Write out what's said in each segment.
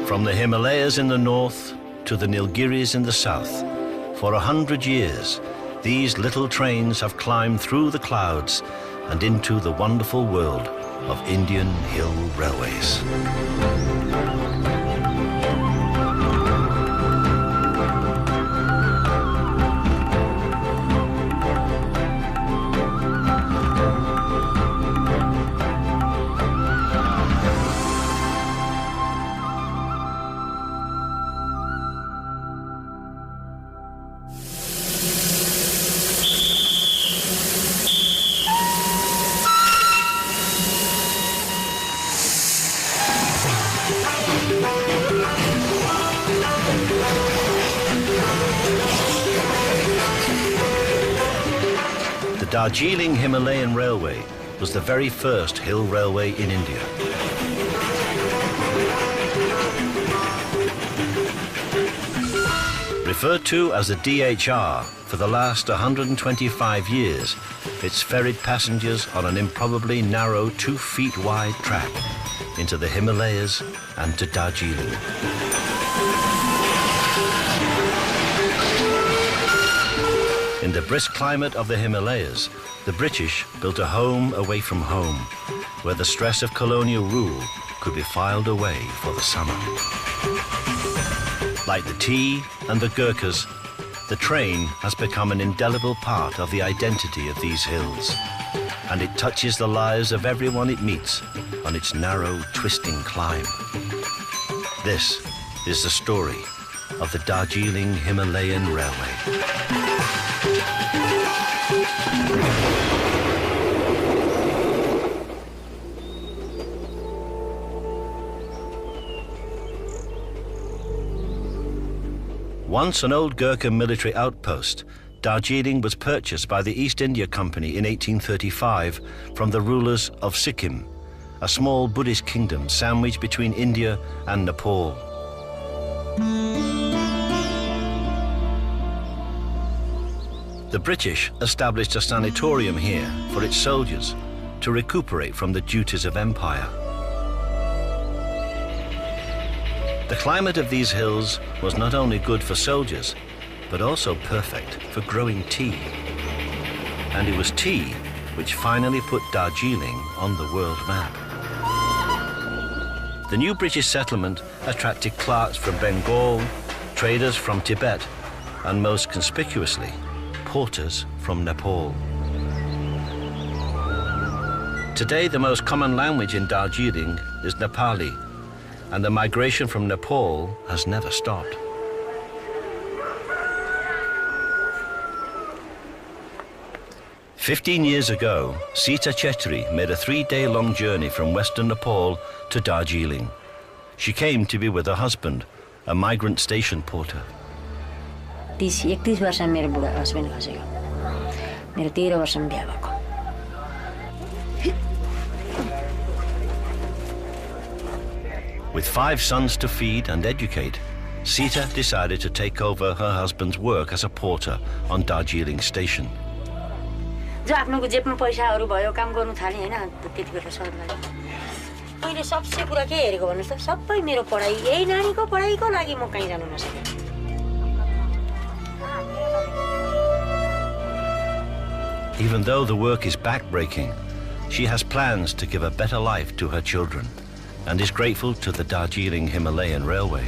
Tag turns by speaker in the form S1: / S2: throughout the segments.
S1: From the Himalayas in the north to the Nilgiris in the south, for 100 years, these little trains have climbed through the clouds and into the wonderful world of Indian hill railways. The Darjeeling Himalayan Railway was the very first hill railway in India. Referred to as the DHR for the last 125 years, it's ferried passengers on an improbably narrow 2 feet wide track into the Himalayas and to Darjeeling. In the brisk climate of the Himalayas, the British built a home away from home, where the stress of colonial rule could be filed away for the summer. Like the tea and the Gurkhas, the train has become an indelible part of the identity of these hills, and it touches the lives of everyone it meets on its narrow, twisting climb. This is the story of the Darjeeling Himalayan Railway. Once an old Gurkha military outpost, Darjeeling was purchased by the East India Company in 1835 from the rulers of Sikkim, a small Buddhist kingdom sandwiched between India and Nepal. The British established a sanatorium here for its soldiers to recuperate from the duties of empire. The climate of these hills was not only good for soldiers, but also perfect for growing tea. And it was tea which finally put Darjeeling on the world map. The new British settlement attracted clerks from Bengal, traders from Tibet, and most conspicuously, porters from Nepal. Today, the most common language in Darjeeling is Nepali, and the migration from Nepal has never stopped. "15 years ago, Sita Chetri made a 3-day-long journey from western Nepal to Darjeeling. She came to be with her husband, a migrant station porter.
S2: 31 वर्षमा मेरो बुढा husband खसेको मेरो 13 वर्षमा बिहे भएको
S1: With 5 sons to feed and educate, Sita decided to take over her husband's work as a porter on Darjeeling station.
S2: जो आफ्नोको जेबमा पैसाहरु भयो काम गर्नु थाले हैन त्यतिबेला सर लाग्यो मैले सबसे कुरा के हेरेको भन्नुस् त सबै मेरो पढाइ यही नानीको पढाइको लागि म कहीं जानु नसके
S1: Even though the work is backbreaking, she has plans to give a better life to her children and is grateful to the Darjeeling Himalayan Railway.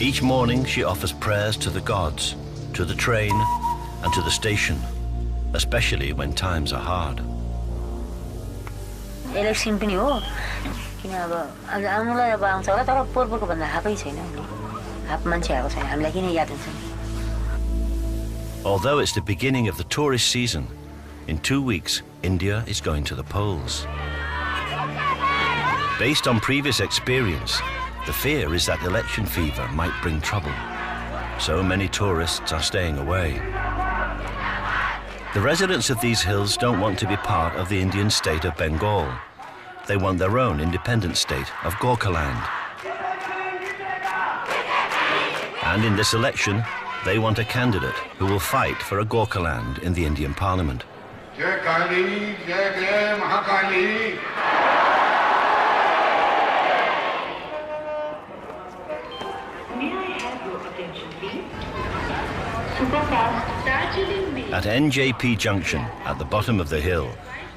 S1: Each morning she offers prayers to the gods, to the train and to the station, especially when times are hard.
S2: Election पनि हो किन अब आउनुलाई अब आउँछ होला तर पोरपोरको भन्दा हापै छैन हाप मान्छे आएको छैन हामीलाई किन याद हुन्छ
S1: Although it's the beginning of the tourist season, in 2 weeks India is going to the polls. Based on previous experience, the fear is that election fever might bring trouble. So many tourists are staying away. The residents of these hills don't want to be part of the Indian state of Bengal. They want their own independent state of Gorkhaland. And in this election, they want a candidate who will fight for a Gorkhaland in the Indian Parliament.
S3: Jai Kali, Jai Jai Mahakali.
S1: At NJP Junction, at the bottom of the hill,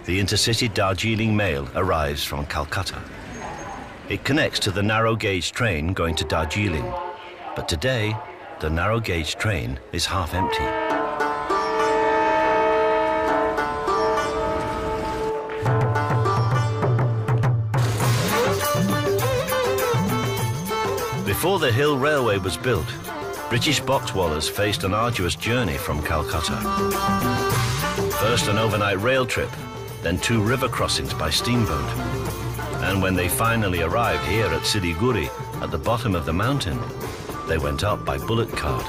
S1: the intercity Darjeeling Mail arrives from Calcutta. It connects to the narrow gauge train going to Darjeeling, but today the narrow gauge train is half empty. Before the Hill Railway was built, British boxwallers faced an arduous journey from Calcutta. First an overnight rail trip, then 2 river crossings by steamboat. And when they finally arrived here at Siliguri, at the bottom of the mountain, they went up by bullock cart.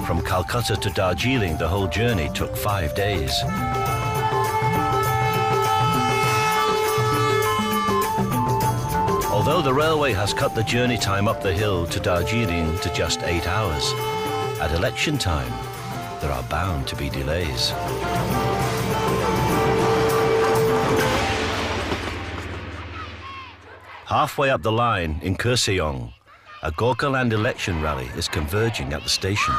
S1: From Calcutta to Darjeeling, the whole journey took 5 days. Although the railway has cut the journey time up the hill to Darjeeling to just 8 hours, at election time, there are bound to be delays. Halfway up the line in Kurseong, a Gorkhaland election rally is converging at the station.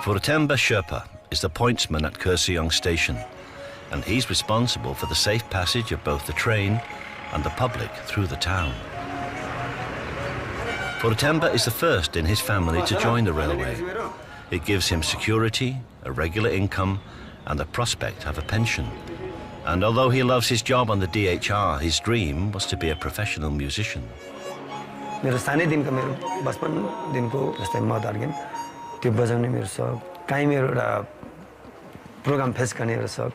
S1: Furtemba Sherpa is the pointsman at Kurseong station, and he's responsible for the safe passage of both the train and the public through the town. Furtemba is the first in his family to join the railway. It gives him security, a regular income, and the prospect of a pension. And although he loves his job on the DHR, his dream was to be a professional musician.
S3: मेरो सानै दिनको मेरो 55 दिनको जस्तै म दार्जिलिङ त्यो बजाउने मेरो शौक काहीँ मेरो एउटा प्रोग्राम फेस गर्ने एउटा शौक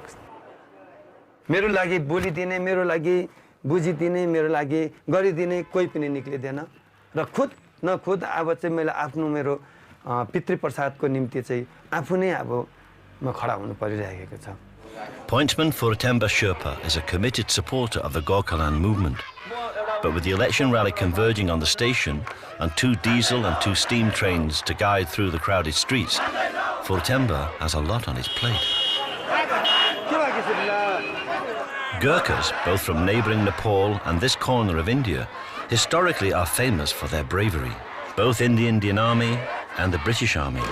S3: मेरो लागि बोलिदिने मेरो लागि बुझिदिने मेरो लागि गरिदिने कोही पनि निक्लिदैन र खुद नखुद अब चाहिँ मैले आफ्नो मेरो पितृ प्रसादको निम्ति चाहिँ आफू नै अब म खडा हुनु परिरहेको छ.
S1: Pointsman Furtemba Sherpa is a committed supporter of the Gorkhaland movement. But with the election rally converging on the station and 2 diesel and 2 steam trains to guide through the crowded streets, Furtemba has a lot on his plate. Gurkhas, both from neighbouring Nepal and this corner of India, historically are famous for their bravery, both in the Indian Army and the British Army.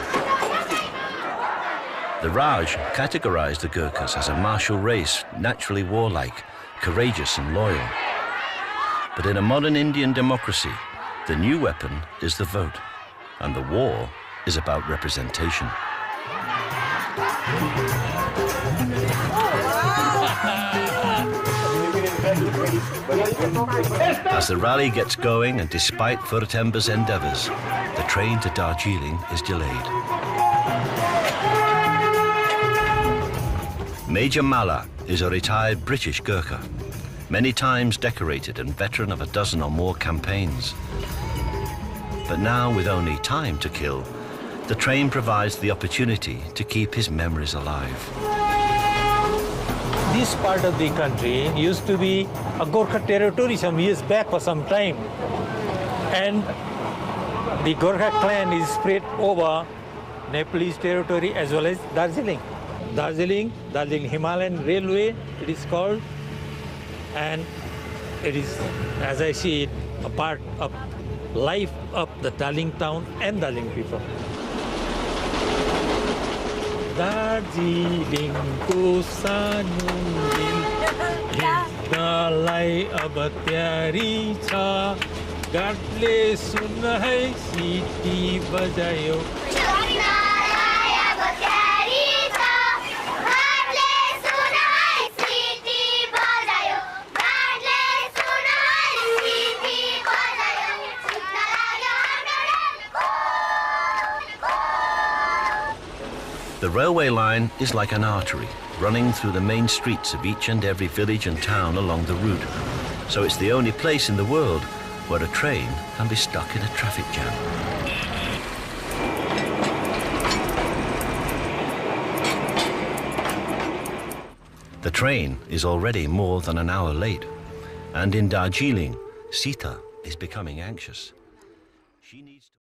S1: The Raj categorised the Gurkhas as a martial race, naturally warlike, courageous and loyal. But in a modern Indian democracy, the new weapon is the vote, and the war is about representation. As the rally gets going, and despite Furtemba's endeavours, the train to Darjeeling is delayed. Major Malla is a retired British Gurkha, many times decorated and veteran of a dozen or more campaigns. But now, with only time to kill, the train provides the opportunity to keep his memories alive.
S4: This part of the country used to be a Gorkha territory some years back for some time. And the Gorkha clan is spread over Nepalese territory as well as Darjeeling. Darjeeling Himalayan Railway, it is called. And it is, as I see it, a part of life of the Darjeeling town and Darjeeling people. Darjeeling ko sanu dil hidalai ab tyari cha gatle sun hai siti bajayo.
S1: The railway line is like an artery running through the main streets of each and every village and town along the route. So it's the only place in the world where a train can be stuck in a traffic jam. The train is already more than an hour late, and in Darjeeling, Sita is becoming anxious. She needs